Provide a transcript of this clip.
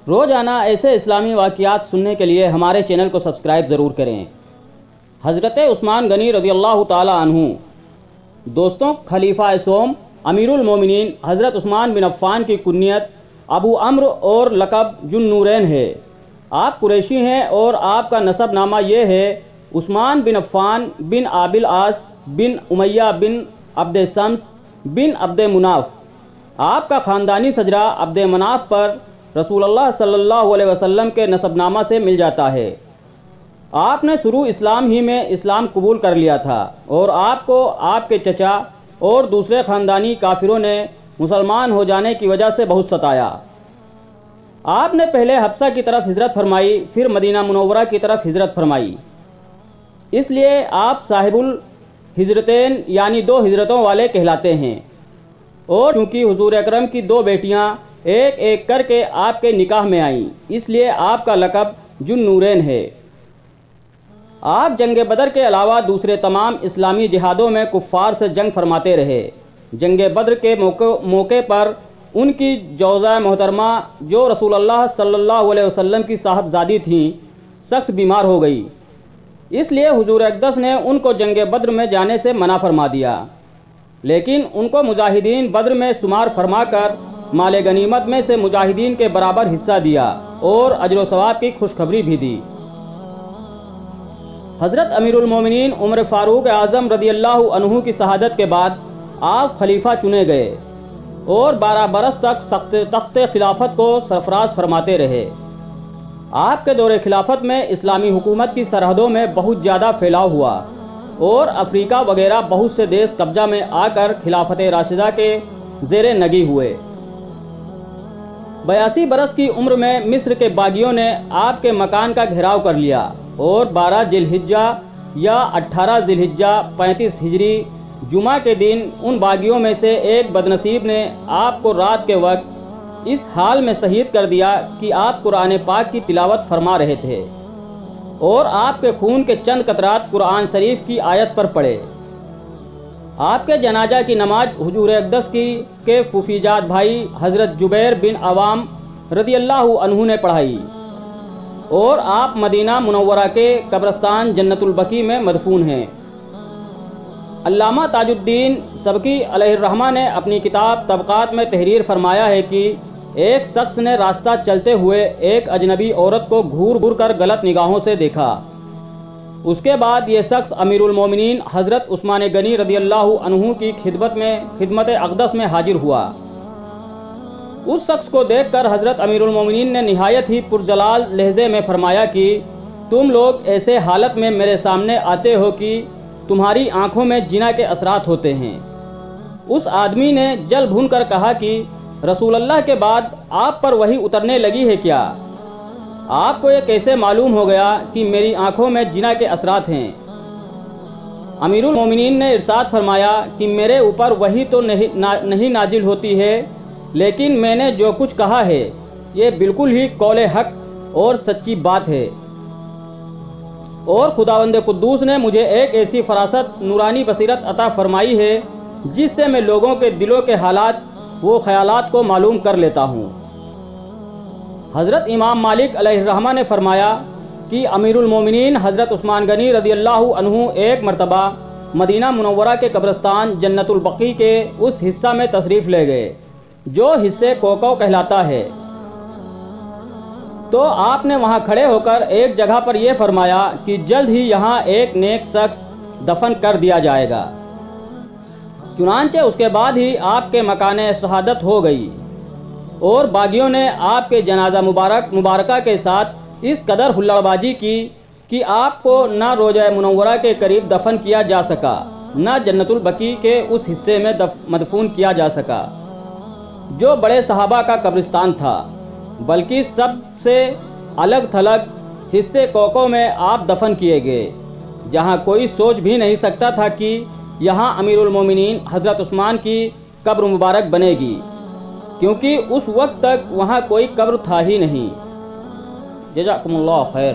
روزانہ ایسے اسلامی واقعات سننے کے لیے ہمارے چینل کو سبسکرائب ضرور کریں۔ حضرت عثمان غنی رضی اللہ تعالی عنہ۔ دوستوں، خلیفہ سوم امیر المومنین حضرت عثمان بن عفان کی کنیت ابو عمرو اور لقب ذو النورین ہے۔ آپ قریشی ہیں اور آپ کا نسب نامہ یہ ہے: عثمان بن عفان بن ابی العاص بن امیہ بن عبد شمس بن عبد مناف۔ آپ کا خاندانی سجرہ عبد مناف پر رسول اللہ صلی اللہ علیہ وسلم کے نسب نامہ سے مل جاتا ہے۔ آپ نے شروع اسلام ہی میں اسلام قبول کر لیا تھا اور آپ کو آپ کے چچا اور دوسرے خاندانی کافروں نے مسلمان ہو جانے کی وجہ سے بہت ستایا۔ آپ نے پہلے حبشہ کی طرف ہجرت فرمائی، پھر مدینہ منورہ کی طرف ہجرت فرمائی۔ اس لیے آپ صاحب الہجرتین یعنی دو ہجرتوں والے کہلاتے ہیں۔ اور چونکہ حضور اکرم کی دو بیٹیاں ایک ایک کر کے آپ کے نکاح میں آئیں، اس لیے آپ کا لقب ذو النورین ہے۔ آپ جنگ بدر کے علاوہ دوسرے تمام اسلامی جہادوں میں کفار سے جنگ فرماتے رہے۔ جنگ بدر کے موقع پر ان کی جوزہ محترمہ جو رسول اللہ صلی اللہ علیہ وسلم کی صاحبزادی تھیں، سخت بیمار ہو گئی۔ اس لیے حضور اقدس نے ان کو جنگ بدر میں جانے سے منع فرما دیا، لیکن ان کو مجاہدین بدر میں شمار فرما کر مال غنیمت میں سے مجاہدین کے برابر حصہ دیا اور اجر و ثواب کی خوشخبری بھی دی۔ حضرت امیر المومنین عمر فاروق اعظم رضی اللہ عنہ کی شہادت کے بعد آپ خلیفہ چنے گئے اور 12 برس تک تخت خلافت کو سرفراز فرماتے رہے۔ آپ کے دور خلافت میں اسلامی حکومت کی سرحدوں میں بہت زیادہ پھیلاؤ ہوا اور افریقہ وغیرہ بہت سے دیش قبضہ میں آ کر خلافت راشدہ کے زیر نگی ہوئے۔ 82 برس کی عمر میں مصر کے باغیوں نے آپ کے مکان کا گھیراؤ کر لیا اور 12 ذی الحجہ یا 18 ذی الحجہ 35 ہجری جمعہ کے دن ان باغیوں میں سے ایک بدنصیب نے آپ کو رات کے وقت اس حال میں شہید کر دیا کہ آپ قرآن پاک کی تلاوت فرما رہے تھے اور آپ کے خون کے چند قطرات قرآن شریف کی آیت پر پڑے۔ آپ کے جنازہ کی نماز حضور اقدس کے پھوپھیجاد بھائی حضرت جبیر بن عوام رضی اللہ عنہ نے پڑھائی اور آپ مدینہ منورہ کے قبرستان جنت البقیع میں مدفون ہیں۔ علامہ تاج الدین سبکی علیہ الرحمہ نے اپنی کتاب طبقات میں تحریر فرمایا ہے کہ ایک شخص نے راستہ چلتے ہوئے ایک اجنبی عورت کو گھور گھور کر غلط نگاہوں سے دیکھا۔ اس کے بعد یہ شخص امیر المومنین حضرت عثمان غنی رضی اللہ عنہ کی خدمت اقدس میں حاضر ہوا۔ اس شخص کو دیکھ کر حضرت امیر المومنین نے نہایت ہی پرجلال لہجے میں فرمایا کہ تم لوگ ایسے حالت میں میرے سامنے آتے ہو کہ تمہاری آنکھوں میں جنا کے اثرات ہوتے ہیں۔ اس آدمی نے جل بھون کر کہا کہ رسول اللہ کے بعد آپ پر وحی اترنے لگی ہے کیا؟ آپ کو یہ کیسے معلوم ہو گیا کہ میری آنکھوں میں جنا کے اثرات ہیں؟ امیر المومنین نے ارشاد فرمایا کہ میرے اوپر وحی تو نہیں نازل ہوتی ہے، لیکن میں نے جو کچھ کہا ہے یہ بالکل ہی قول حق اور سچی بات ہے، اور خداوند قدوس نے مجھے ایک ایسی فراست نورانی بصیرت عطا فرمائی ہے جس سے میں لوگوں کے دلوں کے حالات و خیالات کو معلوم کر لیتا ہوں۔ حضرت امام مالک علیہ الرحمہ نے فرمایا کہ امیر المومنین حضرت عثمان غنی رضی اللہ عنہ ایک مرتبہ مدینہ منورہ کے قبرستان جنت البقیع کے اس حصہ میں تشریف لے گئے جو حصے کوکو کہلاتا ہے، تو آپ نے وہاں کھڑے ہو کر ایک جگہ پر یہ فرمایا کہ جلد ہی یہاں ایک نیک شخص دفن کر دیا جائے گا۔ چنانچہ اس کے بعد ہی آپ کے مکان شہادت ہو گئی اور باغیوں نے آپ کے جنازہ مبارکہ کے ساتھ اس قدر ہلڑ بازی کی کہ آپ کو نہ روضہ منورہ کے قریب دفن کیا جا سکا، نہ جنت البقیع کے اس حصے میں مدفون کیا جا سکا جو بڑے صحابہ کا قبرستان تھا، بلکہ سب سے الگ تھلگ حصے کوکو میں آپ دفن کیے گئے، جہاں کوئی سوچ بھی نہیں سکتا تھا کہ یہاں امیر المومنین حضرت عثمان کی قبر مبارک بنے گی، کیونکہ اس وقت تک وہاں کوئی قبر تھا ہی نہیں۔ جزاکم اللہ خیر۔